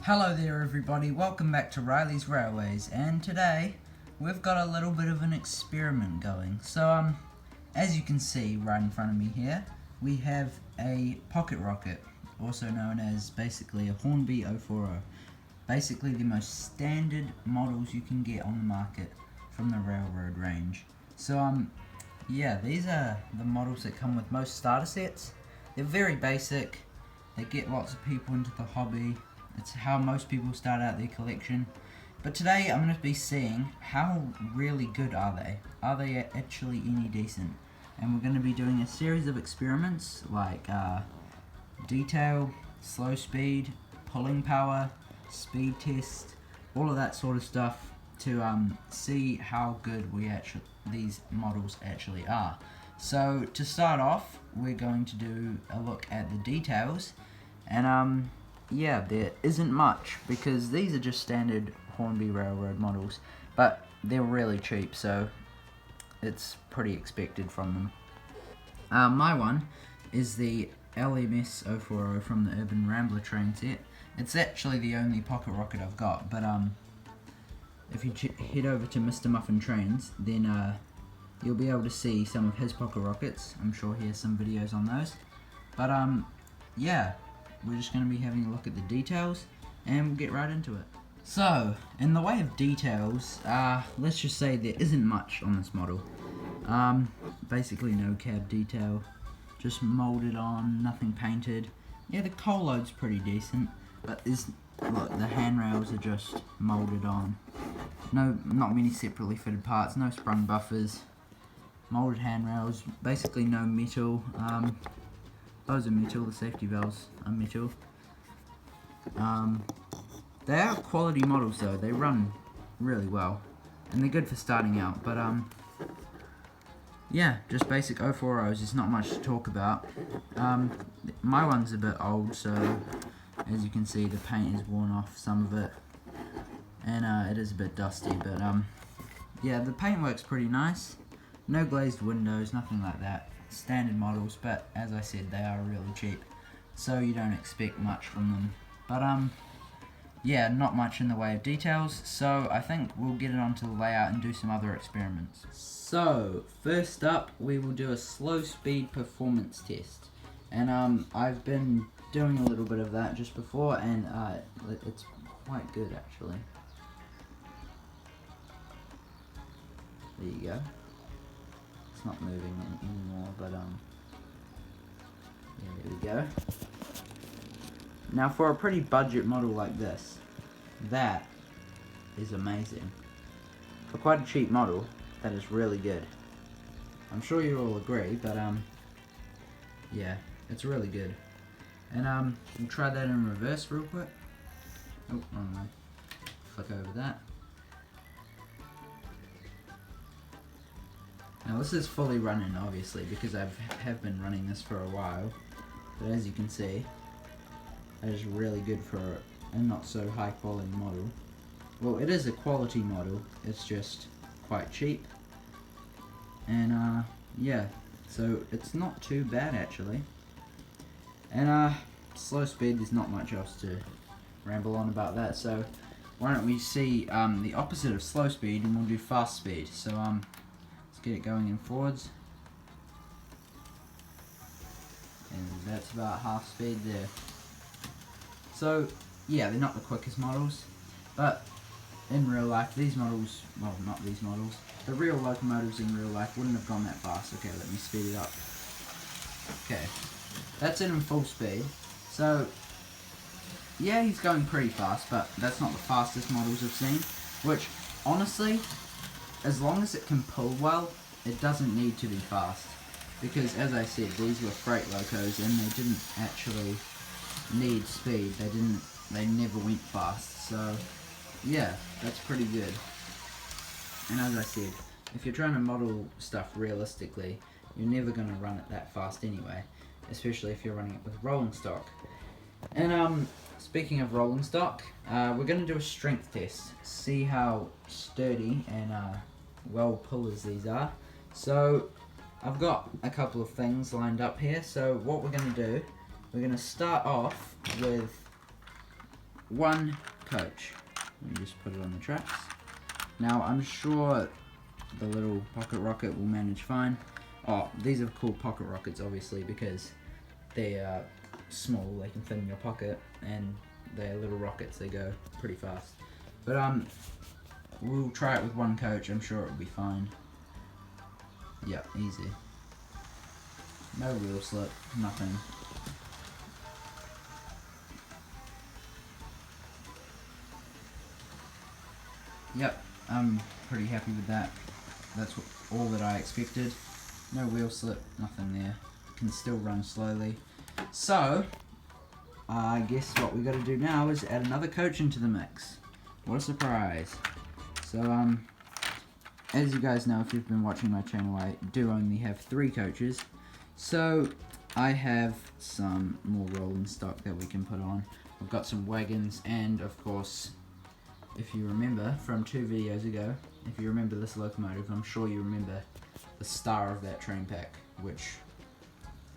Hello there everybody, welcome back to Riley's Railways, and today we've got a little bit of an experiment going. So as you can see right in front of me here, we have a pocket rocket, also known as basically a Hornby 040. Basically the most standard models you can get on the market from the railroad range. So yeah, these are the models that come with most starter sets. They're very basic, they get lots of people into the hobby. It's how most people start out their collection. But today I'm going to be seeing how really good are they. Are they actually any decent? And we're going to be doing a series of experiments like detail, slow speed, pulling power, speed test, all of that sort of stuff to see how good these models actually are. So to start off, we're going to do a look at the details, and yeah, there isn't much because these are just standard Hornby Railroad models, but they're really cheap, so it's pretty expected from them. My one is the LMS 040 from the Urban Rambler train set. It's actually the only pocket rocket I've got, but if you head over to Mr. Muffin Trains, then you'll be able to see some of his pocket rockets. I'm sure he has some videos on those. But yeah, we're just going to be having a look at the details and we'll get right into it. So, in the way of details, let's just say there isn't much on this model. Basically no cab detail, just molded on, nothing painted. Yeah, the coal load's pretty decent, but look, the handrails are just molded on. Not many separately fitted parts, no sprung buffers, molded handrails, basically no metal. Those are metal, the safety valves are metal. They are quality models though, they run really well, and they're good for starting out, but yeah, just basic 040s, there's not much to talk about. My one's a bit old, so as you can see the paint is worn off some of it, and it is a bit dusty, but yeah, the paint works pretty nice. No glazed windows, nothing like that. Standard models, but as I said, they are really cheap, so you don't expect much from them. But yeah, not much in the way of details, so I think we'll get it onto the layout and do some other experiments. So first up, we will do a slow speed performance test, and I've been doing a little bit of that just before, and it's quite good actually. There you go. It's not moving anymore, but yeah, there we go. Now for a pretty budget model like this, that is amazing. For quite a cheap model, that is really good. I'm sure you all agree, but yeah, it's really good. And we'll try that in reverse real quick. Oh, wrong way. Flick over that. Now this is fully running obviously because I have been running this for a while, but as you can see, that is really good for a not so high quality model. Well, it is a quality model, it's just quite cheap, and yeah, so it's not too bad actually. And slow speed, there's not much else to ramble on about that, so why don't we see the opposite of slow speed and we'll do fast speed. So get it going in forwards, and that's about half speed there. So yeah, they're not the quickest models, but in real life these models, well, not these models, the real locomotives in real life wouldn't have gone that fast. Okay, let me speed it up. Okay, that's it in full speed. So yeah, he's going pretty fast, but that's not the fastest models I've seen, which honestly, as long as it can pull well, it doesn't need to be fast. Because as I said, these were freight locos and they didn't actually need speed. They never went fast. So yeah, that's pretty good. And as I said, if you're trying to model stuff realistically, you're never going to run it that fast anyway. Especially if you're running it with rolling stock. And speaking of rolling stock, we're going to do a strength test. See how sturdy and well pullers these are. So I've got a couple of things lined up here. So what we're going to do, we're going to start off with one coach. Let me just put it on the tracks. Now I'm sure the little pocket rocket will manage fine. Oh, these are called pocket rockets obviously because they are small, they can fit in your pocket, and they're little rockets, they go pretty fast. But we'll try it with one coach, I'm sure it'll be fine. Yep, easy. No wheel slip, nothing. Yep, I'm pretty happy with that. That's all that I expected. No wheel slip, nothing there. Can still run slowly. So, I guess what we got to do now is add another coach into the mix. What a surprise. So, as you guys know, if you've been watching my channel, I do only have 3 coaches. So, I have some more rolling stock that we can put on. We've got some wagons, and of course, if you remember from 2 videos ago, if you remember this locomotive, I'm sure you remember the star of that train pack, which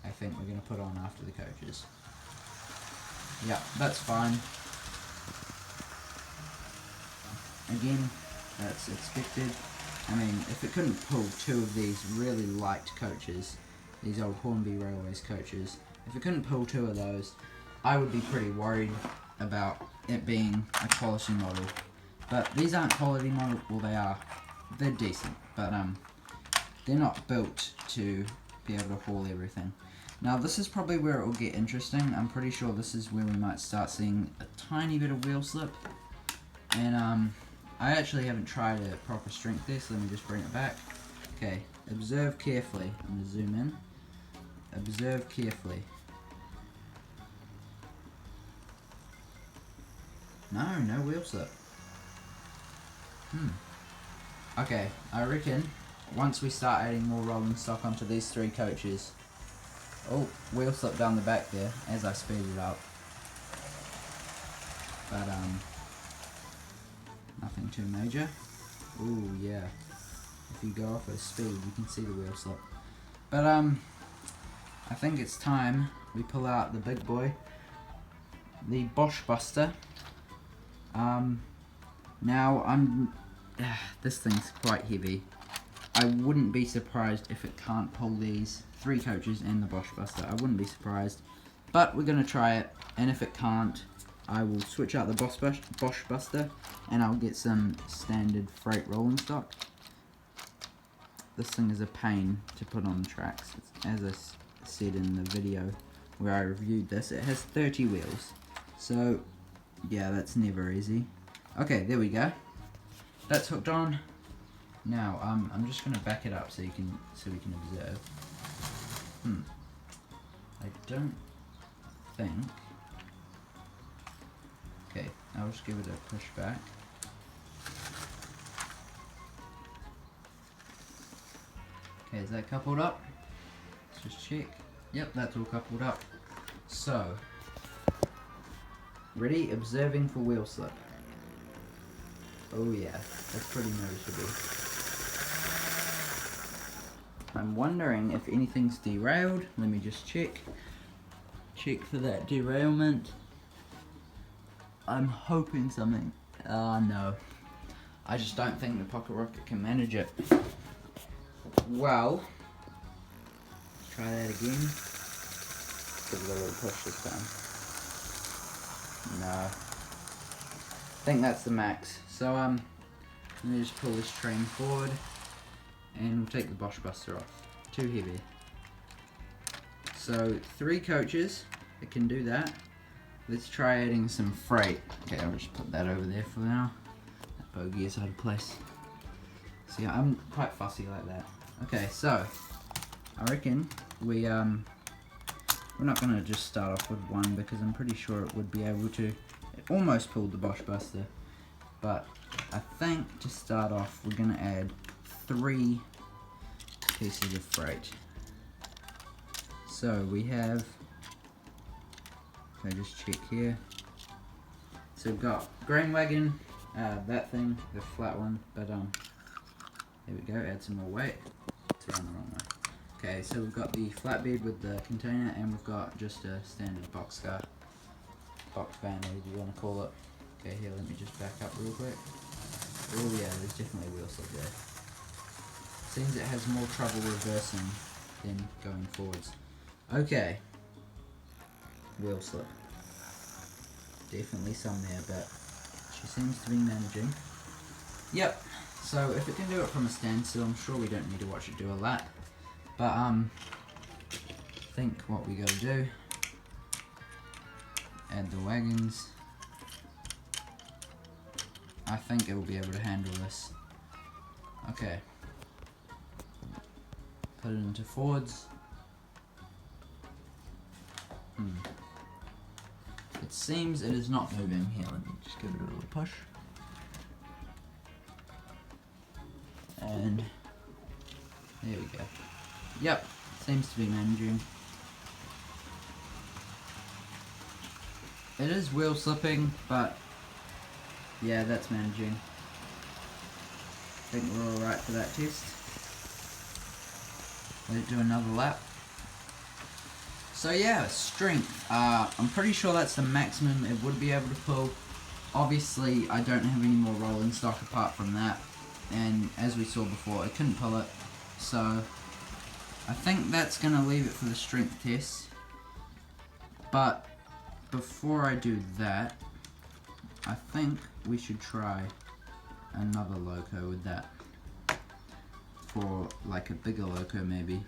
I think we're going to put on after the coaches. Yeah, that's fine. Again, that's expected. I mean, if it couldn't pull 2 of these really light coaches, these old Hornby Railways coaches, if it couldn't pull 2 of those, I would be pretty worried about it being a quality model. But these aren't quality model, well they are, they're decent, but they're not built to be able to haul everything. Now this is probably where it will get interesting. I'm pretty sure this is where we might start seeing a tiny bit of wheel slip. And I actually haven't tried a proper strength test, let me just bring it back. Okay, observe carefully. I'm going to zoom in. Observe carefully. No wheel slip. Okay, I reckon once we start adding more rolling stock onto these 3 coaches. Oh, wheel slip down the back there as I speed it up. But nothing too major. Ooh yeah. If you go off at speed you can see the wheel slip. But I think it's time we pull out the big boy. The Bosch Buster. Now this thing's quite heavy. I wouldn't be surprised if it can't pull these 3 coaches and the Bosch Buster. I wouldn't be surprised. But we're going to try it, and if it can't, I will switch out the Bosch Buster and I'll get some standard freight rolling stock. This thing is a pain to put on the tracks. As I said in the video where I reviewed this, it has 30 wheels. So yeah, that's never easy. Okay, there we go. That's hooked on. Now, I'm just gonna back it up so we can observe. I don't think. Okay, I'll just give it a push back. Okay, is that coupled up? Let's just check. Yep, that's all coupled up. So, ready? Observing for wheel slip. Oh yeah, that's pretty noticeable. I'm wondering if anything's derailed. Let me just check. Check for that derailment. I'm hoping something. No. I just don't think the pocket rocket can manage it. Well, try that again. Give it a little push this time. No. I think that's the max. So let me just pull this train forward and we'll take the Bosch Buster off. Too heavy. So 3 coaches, it can do that. Let's try adding some freight. Okay, I'll just put that over there for now. That bogey is out of place. See, I'm quite fussy like that. Okay, so I reckon we're not gonna just start off with 1 because I'm pretty sure it would be able to. It almost pulled the Bosch Buster, but I think to start off we're gonna add 3 pieces of freight. So we have. Okay, just check here. So we've got grain wagon, that thing, the flat one, but there we go. Add some more weight. It's around the wrong way. Okay, so we've got the flatbed with the container, and we've got just a standard boxcar. box band, whatever you want to call it. Okay, here, let me just back up real quick. Oh yeah, there's definitely a wheel slip there. Seems it has more trouble reversing than going forwards. Okay. Wheel slip. Definitely some there, but she seems to be managing. Yep. So if it can do it from a standstill, I'm sure we don't need to watch it do a lap. But I think what we gotta do, add the wagons. I think it will be able to handle this. Okay. Put it into forwards. It seems it is not moving. Here, let me just give it a little push. And there we go. Yep, seems to be managing. It is wheel slipping, but yeah, that's managing. I think we're alright for that test. Let it do another lap. So yeah, strength. I'm pretty sure that's the maximum it would be able to pull. Obviously, I don't have any more rolling stock apart from that. And as we saw before, I couldn't pull it. So I think that's going to leave it for the strength test. But before I do that, I think we should try another loco with that. For like a bigger loco maybe.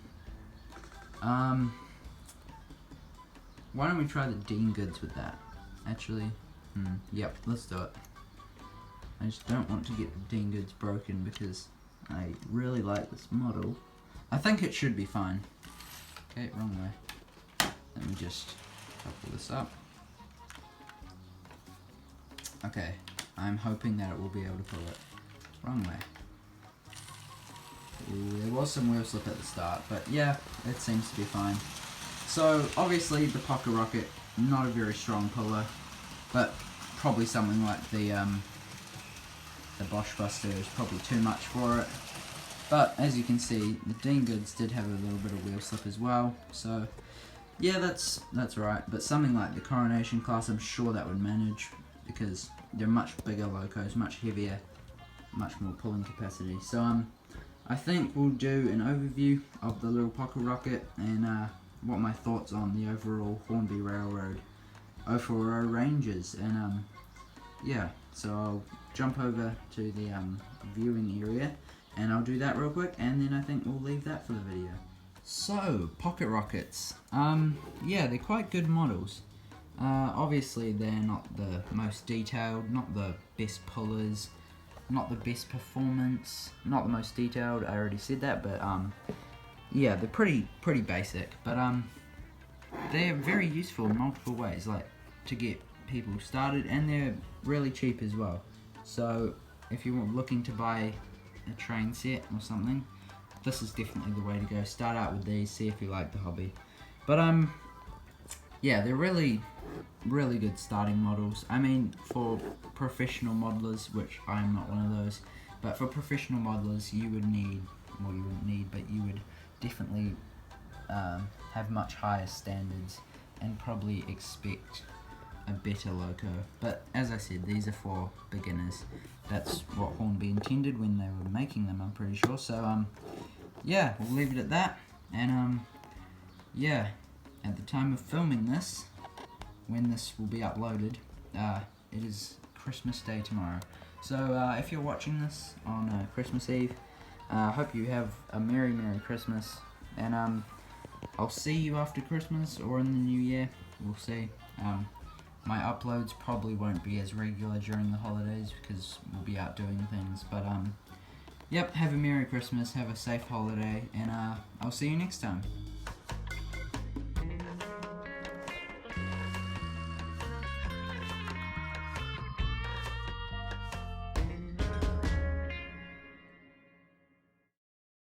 Why don't we try the Dean Goods with that? Actually, yep, let's do it. I just don't want to get the Dean Goods broken because I really like this model. I think it should be fine. Okay, wrong way. Let me just couple this up. Okay, I'm hoping that it will be able to pull it. Wrong way. Ooh, there was some wheel slip at the start, but yeah, it seems to be fine. So obviously the Pocket Rocket, not a very strong puller, but probably something like the Bosch Buster is probably too much for it. But as you can see, the Dean Goods did have a little bit of wheel slip as well. So yeah, that's right. But something like the Coronation class, I'm sure that would manage because they're much bigger locos, much heavier, much more pulling capacity. So I think we'll do an overview of the little Pocket Rocket and what my thoughts on the overall Hornby Railroad 040 ranges. And yeah, so I'll jump over to the viewing area and I'll do that real quick, and then I think we'll leave that for the video. So, Pocket Rockets. Yeah, they're quite good models. Obviously they're not the most detailed, not the best pullers, not the best performance, not the most detailed, I already said that, but yeah, they're pretty basic, but they're very useful in multiple ways, like to get people started, and they're really cheap as well. So if you're looking to buy a train set or something, this is definitely the way to go. Start out with these, see if you like the hobby. But yeah, they're really good starting models. I mean, for professional modelers, which I'm not one of those, but for professional modelers you would need, well, you wouldn't need, but you would definitely have much higher standards and probably expect a better loco. But as I said, these are for beginners. That's what Hornby intended when they were making them, I'm pretty sure. So yeah, we'll leave it at that. And yeah, at the time of filming this, when this will be uploaded, it is Christmas Day tomorrow. So if you're watching this on Christmas Eve, I hope you have a Merry Christmas, and I'll see you after Christmas or in the new year, we'll see. My uploads probably won't be as regular during the holidays because we'll be out doing things, but yep, have a Merry Christmas, have a safe holiday, and I'll see you next time.